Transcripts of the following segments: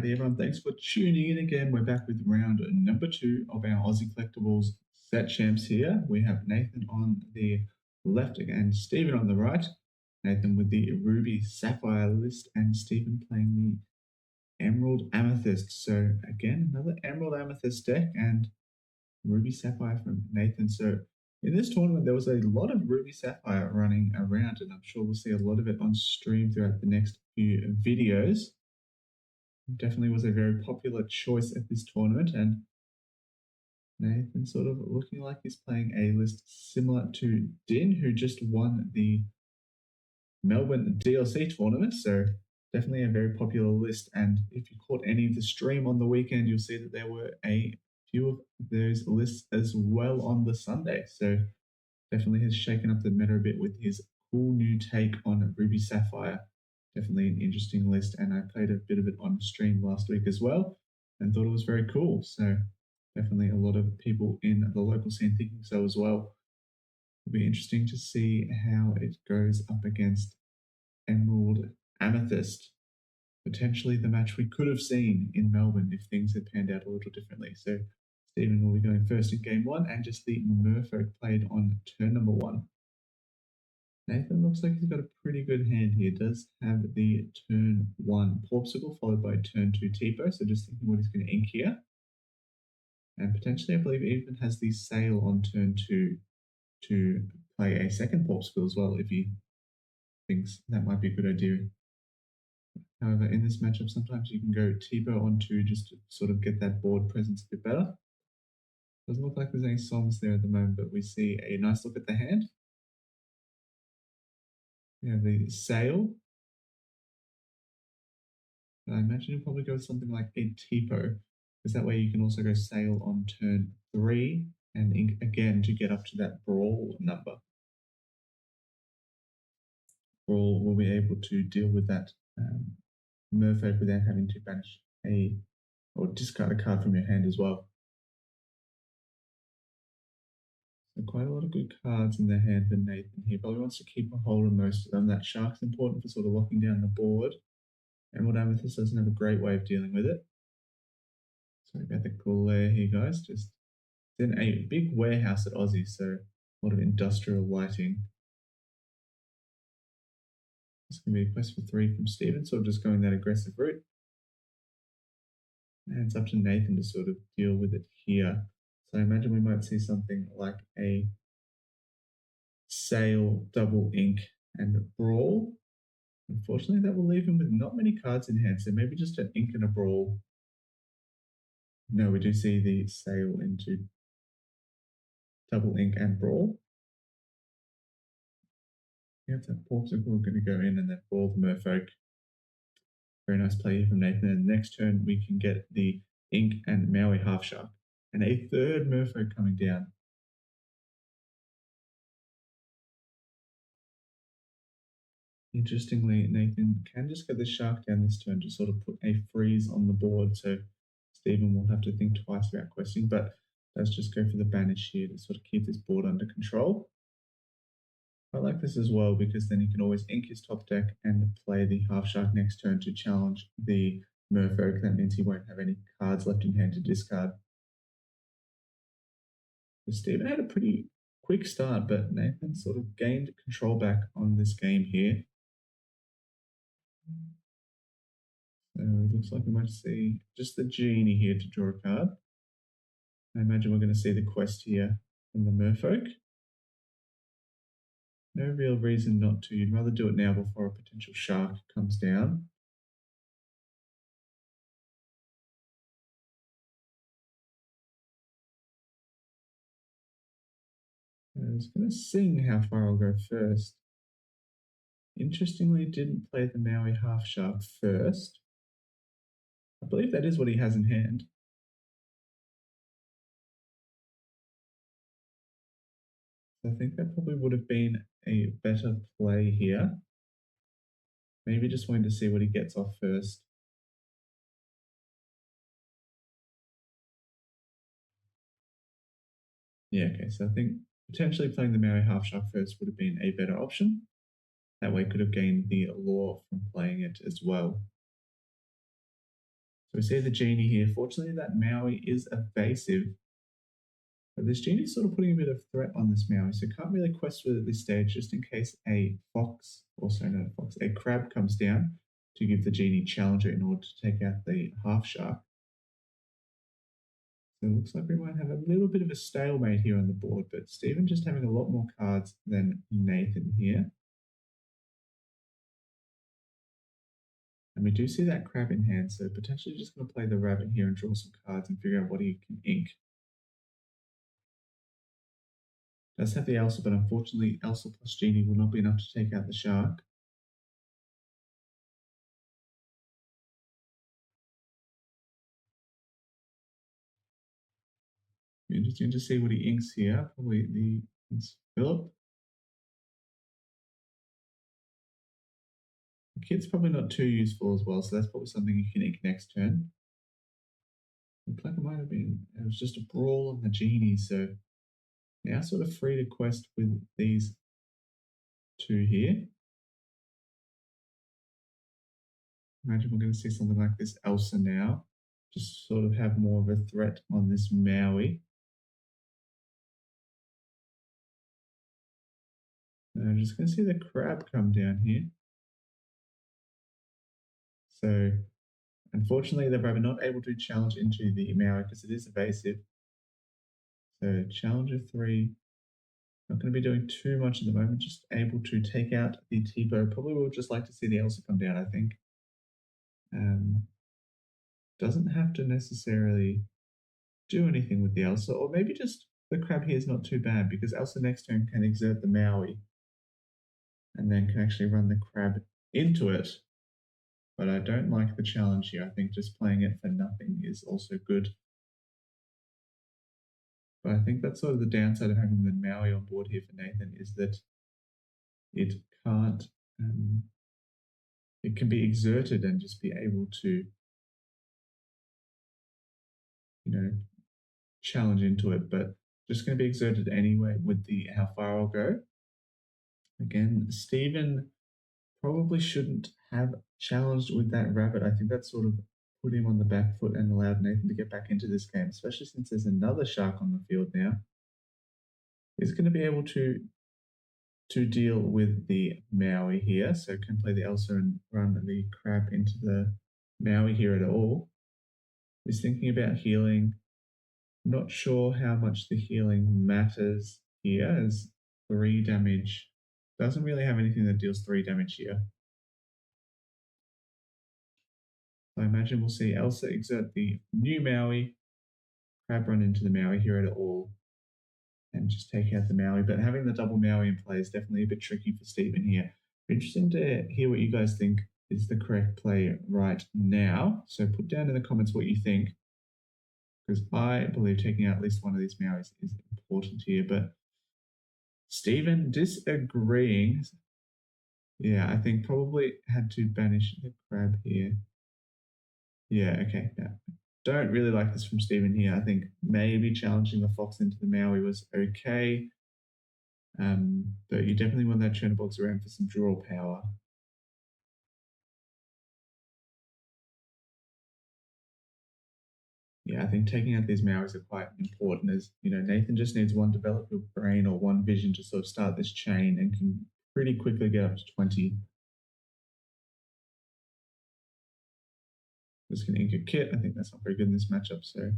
Alrighty, everyone, thanks for tuning in again. We're back with round number 2 of our Aussie Collectibles set champs here. We have Nathan on the left and Stephen on the right. Nathan with the Ruby Sapphire list and Stephen playing the Emerald Amethyst. So again, another Emerald Amethyst deck and Ruby Sapphire from Nathan. So in this tournament, there was a lot of Ruby Sapphire running around, and I'm sure we'll see a lot of it on stream throughout the next few videos. Definitely was a very popular choice at this tournament, and Nathan sort of looking like he's playing a list similar to Din, who just won the Melbourne DLC tournament, so definitely a very popular list. And if you caught any of the stream on the weekend, you'll see that there were a few of those lists as well on the Sunday, so definitely has shaken up the meta a bit with his cool new take on Ruby Sapphire. Definitely an interesting list, and I played a bit of it on stream last week as well and thought it was very cool. So definitely a lot of people in the local scene thinking so as well. It'll be interesting to see how it goes up against Emerald Amethyst. Potentially the match we could have seen in Melbourne if things had panned out a little differently. So Stephen will be going first in game 1, and just the Merfolk played on turn number 1. Nathan looks like he's got a pretty good hand here. Does have the turn 1 Porpsicle followed by turn 2 Tipo, so just thinking what he's going to ink here. And potentially, I believe, even has the Sail on turn 2 to play a second Porpsicle as well if he thinks that might be a good idea. However, in this matchup, sometimes you can go Tipo on 2 just to sort of get that board presence a bit better. Doesn't look like there's any songs there at the moment, but we see a nice look at the hand. We have the Sail. I imagine you'll probably go with something like a Tipo, because that way you can also go Sail on turn 3 and ink again to get up to that Brawl number. Brawl will be able to deal with that Merfolk without having to banish or discard a card from your hand as well. So quite a lot of good cards in the hand for Nathan here. Probably wants to keep a hold of most of them. That Shark's important for sort of locking down the board. Emerald Amethyst doesn't have a great way of dealing with it. Sorry about the glare here, guys. Just in a big warehouse at Ozzie, so a lot of industrial lighting. It's going to be a quest for 3 from Stephen, so just going that aggressive route. And it's up to Nathan to sort of deal with it here. So I imagine we might see something like a Sail, double ink, and Brawl. Unfortunately, that will leave him with not many cards in hand, so maybe just an ink and a Brawl. No, we do see the Sail into double ink and Brawl. Yep, that Porpsicle going to go in and then Brawl the Merfolk. Very nice play here from Nathan. And next turn, we can get the ink and Maui Half Shark. And a third Merfolk coming down. Interestingly, Nathan can just get the Shark down this turn to sort of put a freeze on the board. So Stephen will have to think twice about questing, but let's just go for the banish here to sort of keep this board under control. I like this as well because then he can always ink his top deck and play the Half Shark next turn to challenge the Merfolk. That means he won't have any cards left in hand to discard. So Stephen had a pretty quick start, but Nathan sort of gained control back on this game here. So it looks like we might see just the Genie here to draw a card. I imagine we're going to see the quest here from the Merfolk. No real reason not to. You'd rather do it now before a potential Shark comes down. I was going to sing How Far I'll Go first. Interestingly, didn't play the Maui Half Shark first. I believe that is what he has in hand. I think that probably would have been a better play here. Maybe just wanting to see what he gets off first. Yeah, okay, so I think potentially playing the Maui Half Shark first would have been a better option. That way could have gained the lore from playing it as well. So we see the genie here. Fortunately, that Maui is evasive. But this genie's sort of putting a bit of threat on this Maui, so can't really quest with it at this stage, just in case a fox, also not a fox, a crab comes down to give the genie challenger in order to take out the half shark. So it looks like we might have a little bit of a stalemate here on the board, but Stephen just having a lot more cards than Nathan here. And we do see that crab in hand, so potentially just going to play the rabbit here and draw some cards and figure out what he can ink. Does have the Elsa, but unfortunately Elsa plus Genie will not be enough to take out the shark. Interesting to see what he inks here. Probably the Philip. The kit's probably not too useful as well, so that's probably something you can ink next turn. Looks like it might have been, it was just a brawl on the Genie, so now sort of free to quest with these two here. Imagine we're going to see something like this Elsa now, just sort of have more of a threat on this Maui. And I'm just going to see the crab come down here. So unfortunately, the rabbit not able to challenge into the Maui because it is evasive. So challenger 3, not going to be doing too much at the moment, just able to take out the T-bow. Probably will just like to see the Elsa come down, I think. Doesn't have to necessarily do anything with the Elsa, or maybe just the crab here is not too bad because Elsa next turn can exert the Maui and then can actually run the crab into it. But I don't like the challenge here. I think just playing it for nothing is also good. But I think that's sort of the downside of having the Maui on board here for Nathan is that it can't, it can be exerted and just be able to, challenge into it, but just going to be exerted anyway with the how far I'll go. Again, Stephen probably shouldn't have challenged with that rabbit. I think that sort of put him on the back foot and allowed Nathan to get back into this game, especially since there's another shark on the field now. He's going to be able to deal with the Maui here, so can play the Elsa and run the crab into the Maui here at all. He's thinking about healing. Not sure how much the healing matters here, as 3 damage doesn't really have anything that deals 3 damage here. So I imagine we'll see Elsa exert the new Maui, crab run into the Maui here at all, and just take out the Maui. But having the double Maui in play is definitely a bit tricky for Stephen here. Interesting to hear what you guys think is the correct play right now. So put down in the comments what you think, because I believe taking out at least one of these Mauis is important here. But Stephen disagreeing. Yeah, I think probably had to banish the crab here. Yeah, okay. Yeah. Don't really like this from Stephen here. I think maybe challenging the fox into the Maui was okay. But you definitely want that Chernobog's around for some draw power. Yeah, I think taking out these Mauis are quite important as, Nathan just needs one developer brain or one vision to sort of start this chain and can pretty quickly get up to 20. Just going to ink a kit. I think that's not very good in this matchup, so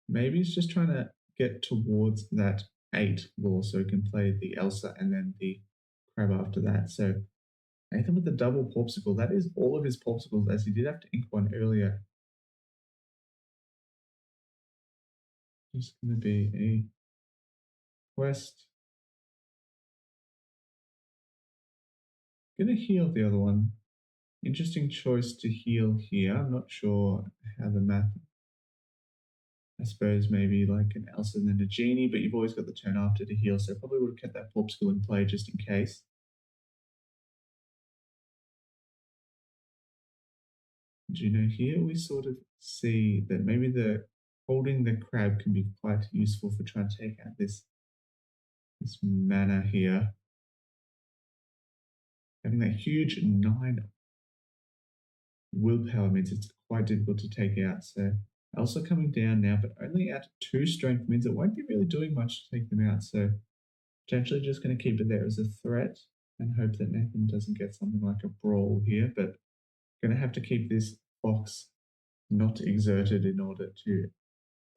maybe he's just trying to get towards that 8 ball so he can play the Elsa and then the crab after that. So Nathan with the double popsicle, that is all of his popsicles, as he did have to ink one earlier. Just going to be a quest. Going to heal the other one. Interesting choice to heal here. I'm not sure how the math. I suppose maybe like an Elsa and then a Genie, but you've always got the turn after to heal, so probably would have kept that popsicle in play just in case. Here we sort of see that maybe the holding the crab can be quite useful for trying to take out this mana here. Having that huge 9 willpower means it's quite difficult to take out. So Elsa coming down now, but only at 2 strength means it won't be really doing much to take them out. So potentially just going to keep it there as a threat and hope that Nathan doesn't get something like a brawl here, but going to have to keep this box not exerted in order to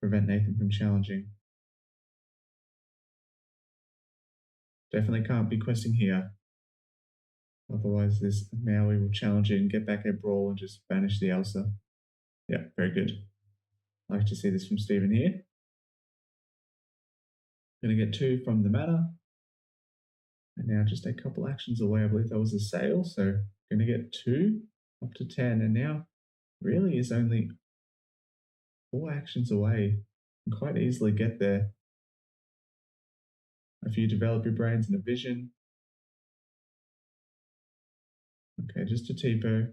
prevent Nathan from challenging. Definitely can't be questing here. Otherwise, this Maui will challenge it and get back a brawl and just banish the Elsa. Yeah, very good. Like to see this from Stephen here. Going to get 2 from the mana. And now just a couple actions away. I believe that was a sale. So going to get 2 up to 10. And now really is only 4 actions away. And quite easily get there. If you develop your brains and a vision. Okay, just a TPO.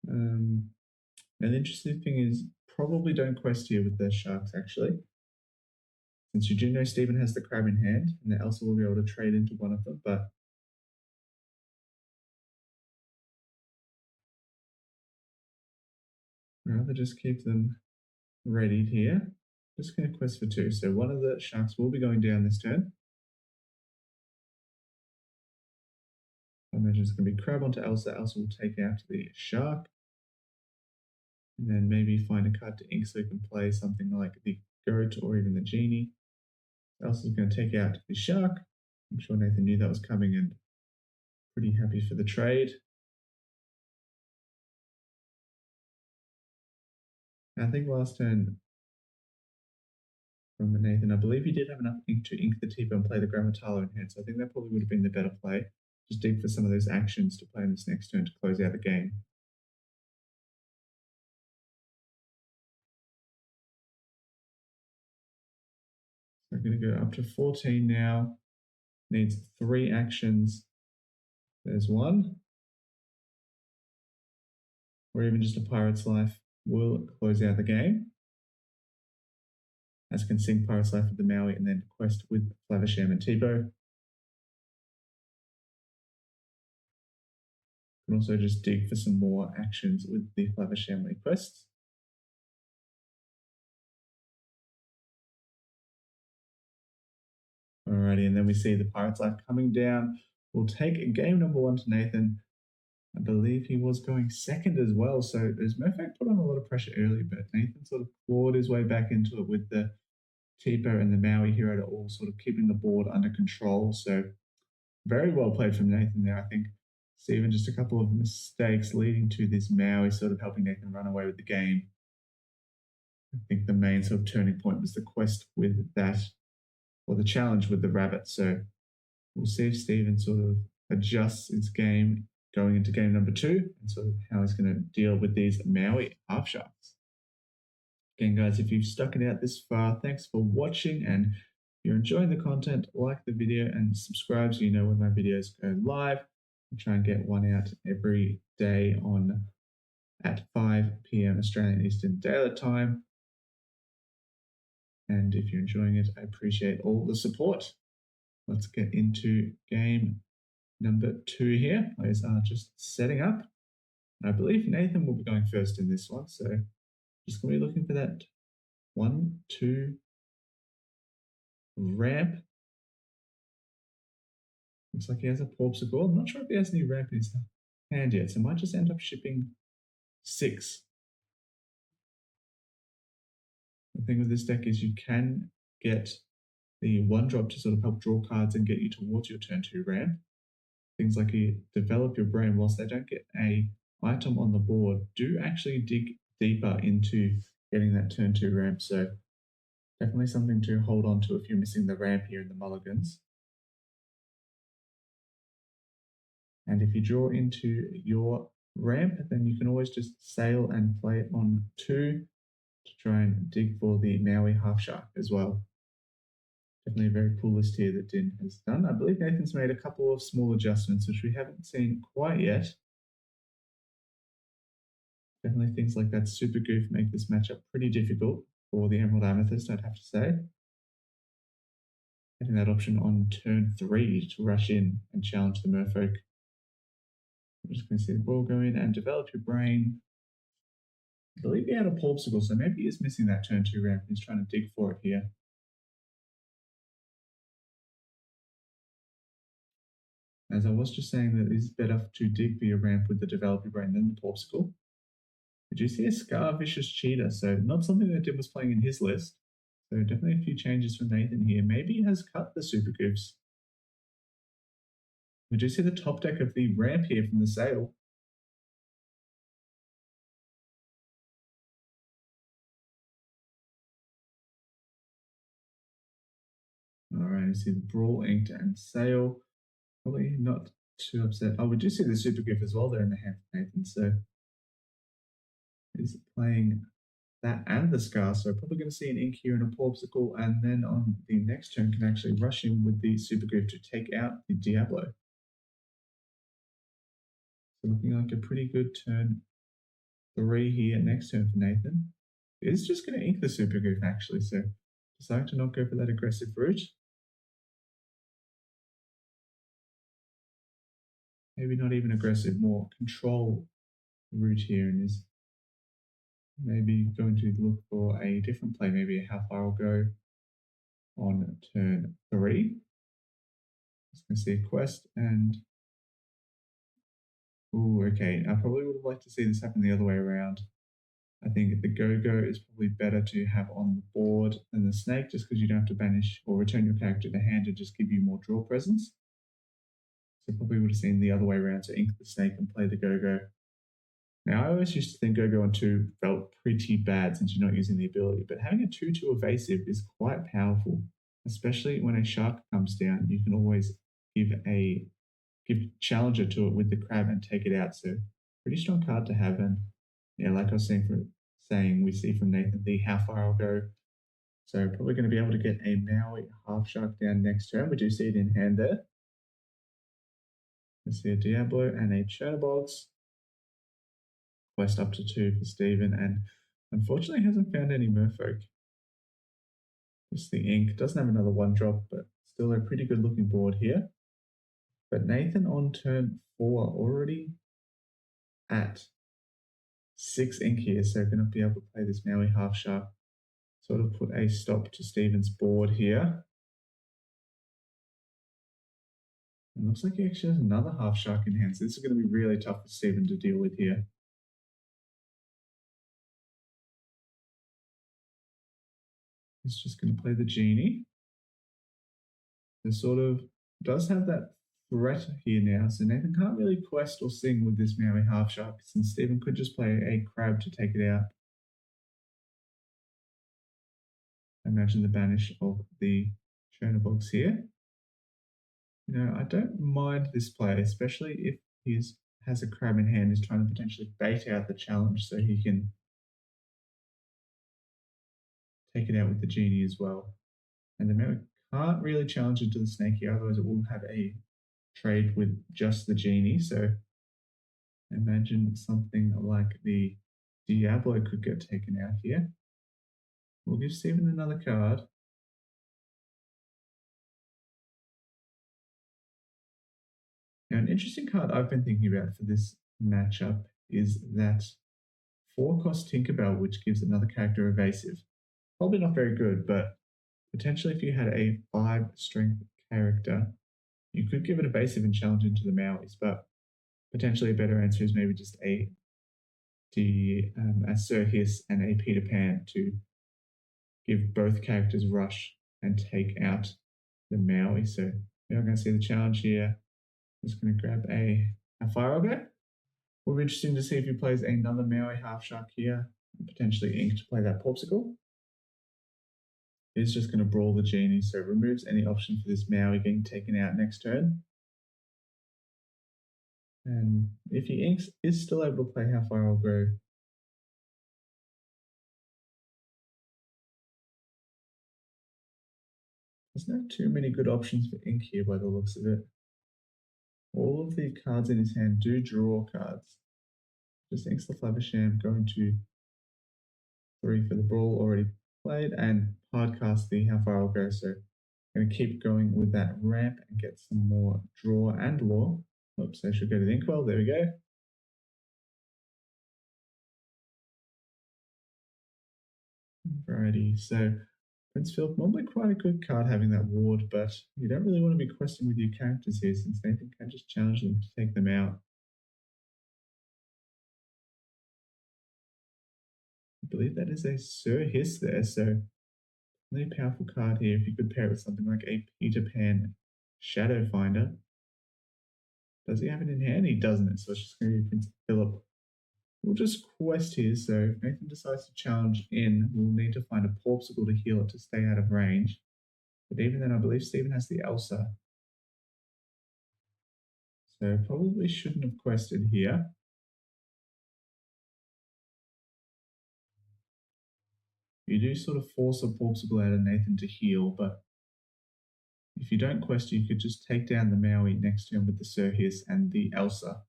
And the interesting thing is probably don't quest here with the sharks actually. Since you do know Stephen has the crab in hand, and that Elsa will be able to trade into one of them, but I'd rather just keep them readied here. Just going to quest for 2. So one of the sharks will be going down this turn. I imagine it's going to be crab onto Elsa. Elsa will take out the shark. And then maybe find a card to ink so you can play something like the goat or even the genie. Elsa's going to take out the shark. I'm sure Nathan knew that was coming and pretty happy for the trade. I think last turn from Nathan, I believe he did have enough ink to ink the Tipo and play the Grammatalo in hand, so I think that probably would have been the better play. Just dig for some of those actions to play in this next turn to close out the game. So I'm going to go up to 14 now. Needs 3 actions. There's 1. Or even just a Pirate's Life will close out the game. As can sing Pirate's Life with the Maui and then quest with Flavisham and Tipo. Can also just dig for some more actions with the Flavisham quests. Alrighty, and then we see the Pirate's Life coming down. We'll take game number 1 to Nathan. I believe he was going second as well, so there's Mofak put on a lot of pressure early, but Nathan sort of clawed his way back into it with the Tipo and the Maui hero to all sort of keeping the board under control. So very well played from Nathan there. I think Stephen just a couple of mistakes leading to this Maui sort of helping Nathan run away with the game. I think the main sort of turning point was the quest with that, or the challenge with the rabbit. So we'll see if Stephen sort of adjusts his game going into game number 2 and sort of how he's going to deal with these Maui half sharks. Again, guys, if you've stuck it out this far, thanks for watching, and if you're enjoying the content, like the video and subscribe so you know when my videos go live. I try and get one out every day at 5 p.m. Australian Eastern Daylight Time. And if you're enjoying it, I appreciate all the support. Let's get into game number 2 here. Players are just setting up. I believe Nathan will be going first in this one, so just going to be looking for that 1, 2 ramp. Looks like he has a Porpsicle. I'm not sure if he has any ramp in his hand yet, so I might just end up shipping 6. The thing with this deck is you can get the 1-drop to sort of help draw cards and get you towards your turn 2 ramp. Things like you develop your brain, whilst they don't get a item on the board, do actually dig deeper into getting that turn 2 ramp. So definitely something to hold on to if you're missing the ramp here in the mulligans. And if you draw into your ramp, then you can always just sail and play it on 2 to try and dig for the Maui half shark as well. Definitely a very cool list here that Din has done. I believe Nathan's made a couple of small adjustments, which we haven't seen quite yet. Definitely things like that super goof make this matchup pretty difficult for the Emerald Amethyst, I'd have to say. Getting that option on turn 3 to rush in and challenge the Merfolk. I'm just going to see the ball go in and develop your brain. I believe he had a popsicle, so maybe he is missing that turn 2 ramp. He's trying to dig for it here. As I was just saying, that it's better to dig for your ramp with the develop your brain than the popsicle. Did you see a Scar Vicious Cheetah? So not something that Dim was playing in his list. So definitely a few changes from Nathan here. Maybe he has cut the Super Goofs. Did you see the top deck of the ramp here from the sale? Alright, I see the Brawl, Inked, and Sale. Probably not too upset. Oh, we do see the Super Goof as well there in the hand of Nathan. So he's playing that and the Scar. So probably going to see an Ink here and a Popsicle. And then on the next turn can actually rush in with the Super Goof to take out the Diablo. So looking like a pretty good turn 3 here next turn for Nathan. Is just going to ink the Super Goof actually, so decide to not go for that aggressive route. Maybe not even aggressive, more control route here, and is maybe going to look for a different play, maybe how far I'll go on turn 3. Just going to see a quest and okay. I probably would have liked to see this happen the other way around. I think the go-go is probably better to have on the board than the snake, just because you don't have to banish or return your character to hand and just give you more draw presence. So probably would have seen the other way around, so ink the snake and play the go-go. Now, I always used to think go-go on 2 felt pretty bad since you're not using the ability, but having a 2/2 evasive is quite powerful, especially when a shark comes down. You can always give challenger to it with the crab and take it out. So pretty strong card to have. And yeah, like I was saying, we see from Nathan the how far I'll go. So probably going to be able to get a Maui half shark down next turn. We do see it in hand there. We see a Diablo and a Chernobog's. Quest up to 2 for Stephen, and unfortunately hasn't found any merfolk. Just the ink. Doesn't have another 1-drop, but still a pretty good looking board here. But Nathan on turn 4 already at 6 ink here, so going to be able to play this Maui half shark. Sort of put a stop to Stephen's board here. It looks like he actually has another half shark in hand, so this is going to be really tough for Stephen to deal with here. He's just going to play the genie. It sort of does have that threat here now, so Nathan can't really quest or sing with this Maui half shark, since Stephen could just play a crab to take it out. Imagine the banish of the Chernobog's here. You know, I don't mind this play, especially if he has a crab in hand, is trying to potentially bait out the challenge so he can take it out with the genie as well. And the Maui can't really challenge into the snake here, otherwise it will have a trade with just the genie. So imagine something like the Diablo could get taken out here. We'll give Stephen another card. Now, an interesting card I've been thinking about for this matchup is that 4-cost Tinkerbell, which gives another character evasive. Probably not very good, but potentially if you had a 5-strength character, you could give it evasive and challenge into the Mauis, but potentially a better answer is maybe just a Sir Hiss and a Peter Pan to give both characters rush and take out the Maui. So we're not going to see the challenge here. I'm just going to grab a fire auger. Will be interesting to see if he plays another Maui half shark here, and potentially ink to play that popsicle. He's just going to brawl the genie, so it removes any option for this Maui getting taken out next turn. And if he inks, is still able to play how far I'll go. There's not too many good options for ink here by the looks of it. All of the cards in his hand do draw cards. Just inks the Flabbersham, going to 3 for the brawl already played, and hardcast the how far I'll go. So I'm going to keep going with that ramp and get some more draw and lore. Oops, I should go to the inkwell. There we go. Alrighty, so Prince Philip, normally quite a good card having that ward, but you don't really want to be questing with your characters here since Nathan can just challenge them to take them out. I believe that is a Sir Hiss there, so really powerful card here if you could pair it with something like a Peter Pan Shadow Finder. Does he have it in hand? He doesn't, so it's just going to be Prince Philip. We'll just quest here, so if Nathan decides to challenge in, we'll need to find a Porpsicle to heal it to stay out of range. But even then, I believe Stephen has the Elsa. So probably shouldn't have quested here. You do sort of force a Porpsicle out of Nathan to heal, but if you don't quest, you could just take down the Maui next to him with the Sir Hiss and the Elsa.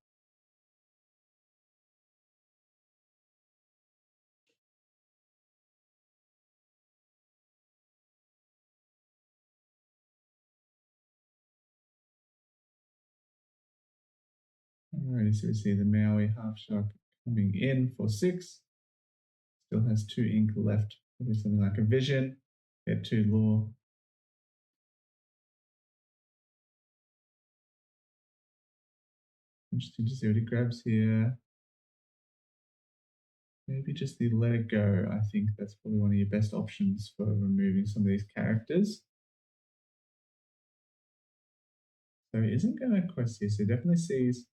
Alrighty, so we see the Maui Half Shark coming in for 6. Still has 2 ink left. Probably something like a Vision. Get 2 Lore. Interesting to see what he grabs here. Maybe just the Let It Go. I think that's probably one of your best options for removing some of these characters. So he isn't going to quest here, so he definitely sees.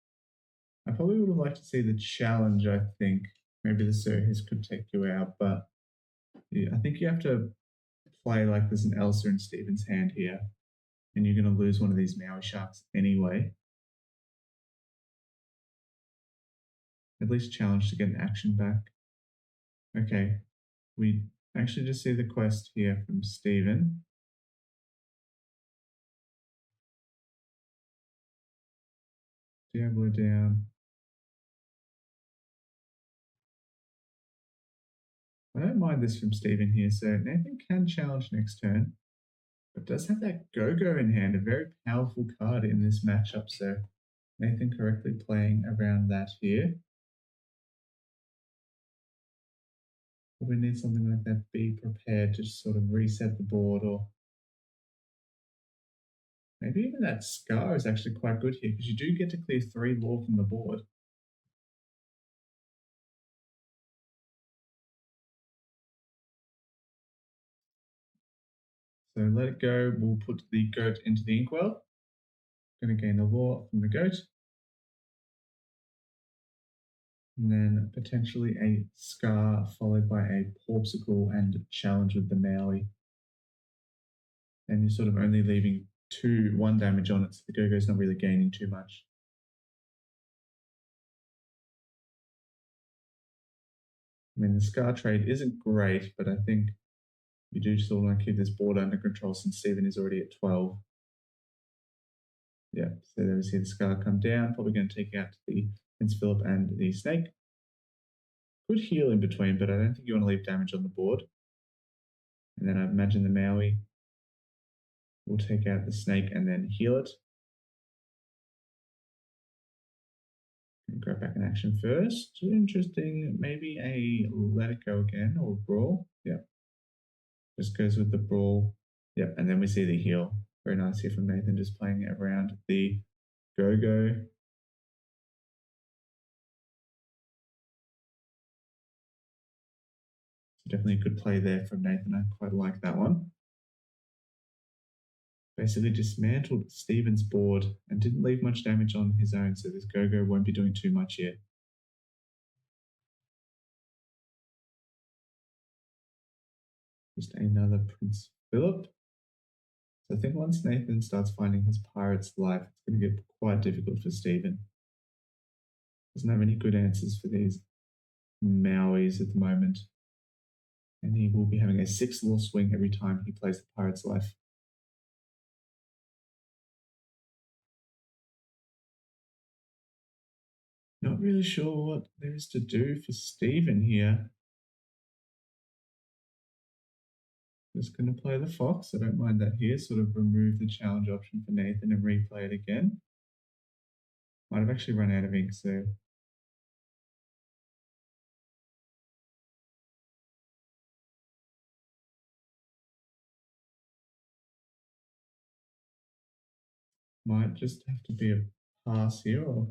I probably would have liked to see the challenge, I think. Maybe the Sir Hiss could take you out, but yeah, I think you have to play like there's an Elsa in Stephen's hand here, and you're going to lose one of these Maui Sharks anyway. At least challenge to get an action back. Okay, we actually just see the quest here from Stephen. Diablo down. I don't mind this from Stephen here, so Nathan can challenge next turn, but does have that Go-Go in hand, a very powerful card in this matchup, so Nathan correctly playing around that here. Probably need something like that, be prepared to sort of reset the board, or maybe even that Scar is actually quite good here, because you do get to clear 3 lore from the board. So Let It Go, we'll put the goat into the inkwell. Going to gain the lore from the goat. And then potentially a Scar followed by a Porpsicle and challenge with the Maui. And you're sort of only leaving 1 damage on it, so the Go-Go's not really gaining too much. I mean, the Scar trade isn't great, but I think you do still want to keep this board under control since Stephen is already at 12. Yeah, so there we see the Scar come down. Probably going to take out the Prince Philip and the Snake. Good heal in between, but I don't think you want to leave damage on the board. And then I imagine the Maui will take out the Snake and then heal it. Grab back in action first. Interesting. Maybe a Let It Go again or Brawl. Yep. Just goes with the Brawl. Yep. And then we see the heal. Very nice here from Nathan, just playing it around the Go-Go. So definitely a good play there from Nathan. I quite like that one. Basically dismantled Stephen's board and didn't leave much damage on his own, so this Go-Go won't be doing too much yet. Just another Prince Philip. So I think once Nathan starts finding his pirate's life, it's going to get quite difficult for Stephen. Doesn't have any good answers for these Mauis at the moment. And he will be having a 6 lore swing every time he plays the pirate's life. Not really sure what there is to do for Stephen here. Just going to play the fox. I don't mind that here. Sort of remove the challenge option for Nathan and replay it again. Might have actually run out of ink, so might just have to be a pass here or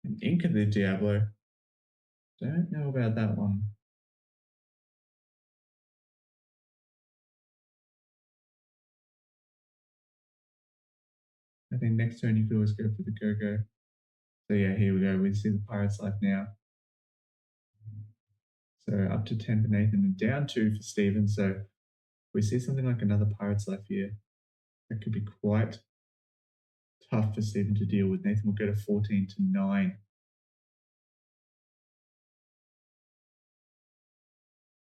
an ink of the Diablo. Don't know about that one. I think next turn you could always go for the go-go. So yeah, here we go. We see the Pirate's Life now. So up to 10 for Nathan and down 2 for Stephen. So we see something like another Pirate's Life here. That could be quite tough for Stephen to deal with. Nathan will go to 14 to 9.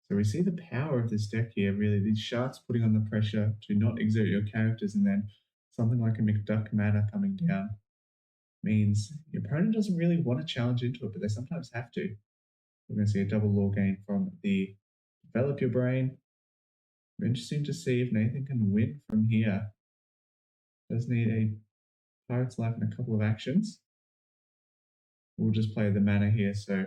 So we see the power of this deck here, really. These sharks putting on the pressure to not exert your characters, and then something like a McDuck mana coming down means your opponent doesn't really want to challenge into it, but they sometimes have to. We're going to see a double lore gain from the Develop Your Brain. Interesting to see if Nathan can win from here. Does need a Pirate's Life and a couple of actions. We'll just play the mana here, so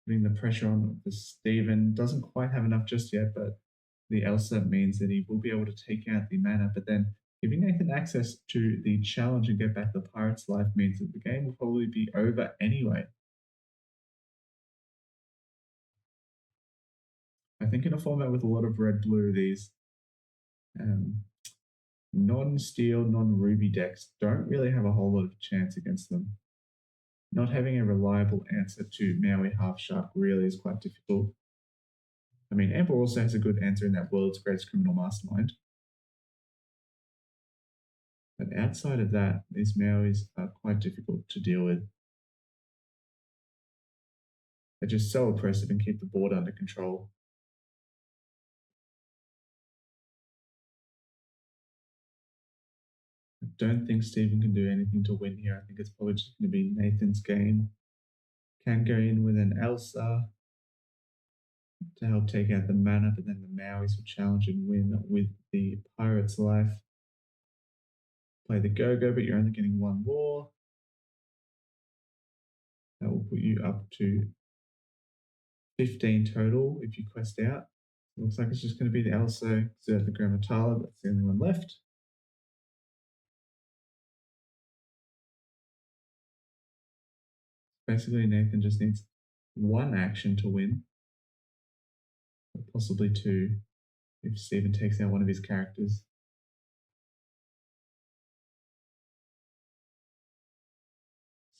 putting the pressure on the Stephen. Doesn't quite have enough just yet, but the Elsa means that he will be able to take out the mana, but then giving Nathan access to the challenge and get back the Pirate's Life means that the game will probably be over anyway. I think in a format with a lot of red-blue, these non-steel, non-ruby decks don't really have a whole lot of chance against them. Not having a reliable answer to Maui Half Shark really is quite difficult. I mean, Amber also has a good answer in that World's Greatest Criminal Mastermind. But outside of that, these Mauis are quite difficult to deal with. They're just so oppressive and keep the board under control. I don't think Stephen can do anything to win here. I think it's probably just going to be Nathan's game. Can go in with an Elsa to help take out the mana, but then the Mauis will challenge and win with the Pirate's Life. Play the go-go, but you're only getting one more. That will put you up to 15 total if you quest out. It looks like it's just going to be the Elsa, Exert the Grammatala. That's the only one left. Basically, Nathan just needs one action to win, or possibly two if Stephen takes out one of his characters.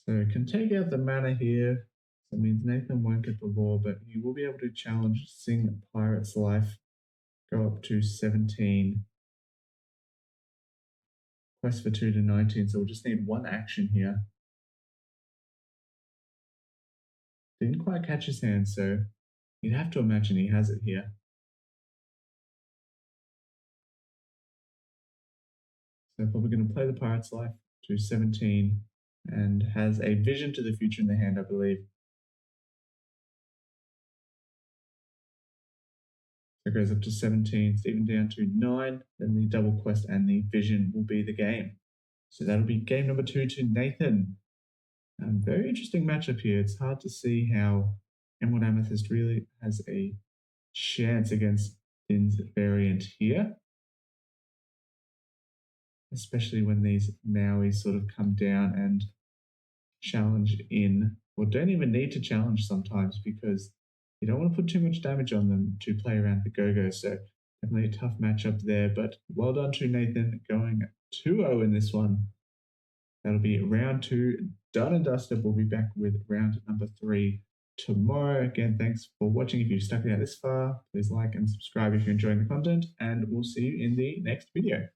So can take out the mana here. So it means Nathan won't get the lore, but he will be able to challenge Sing Pirate's Life, go up to 17. Quest for 2 to 19, so we'll just need one action here. Didn't quite catch his hand, so you'd have to imagine he has it here. So probably going to play the Pirate's Life to 17 and has a Vision to the Future in the hand, I believe. So it goes up to 17, Stephen down to 9, then the double quest and the Vision will be the game. So that'll be game number 2 to Nathan. Very interesting matchup here. It's hard to see how Emerald Amethyst really has a chance against Finn's variant here, especially when these Mauis sort of come down and challenge in, or don't even need to challenge sometimes because you don't want to put too much damage on them to play around the go-go. So definitely a tough matchup there, but well done to Nathan going 2-0 in this one. That'll be round 2 done and dusted. We'll be back with round number 3 tomorrow. Again, thanks for watching. If you've stuck it out this far, please like and subscribe if you're enjoying the content, and we'll see you in the next video.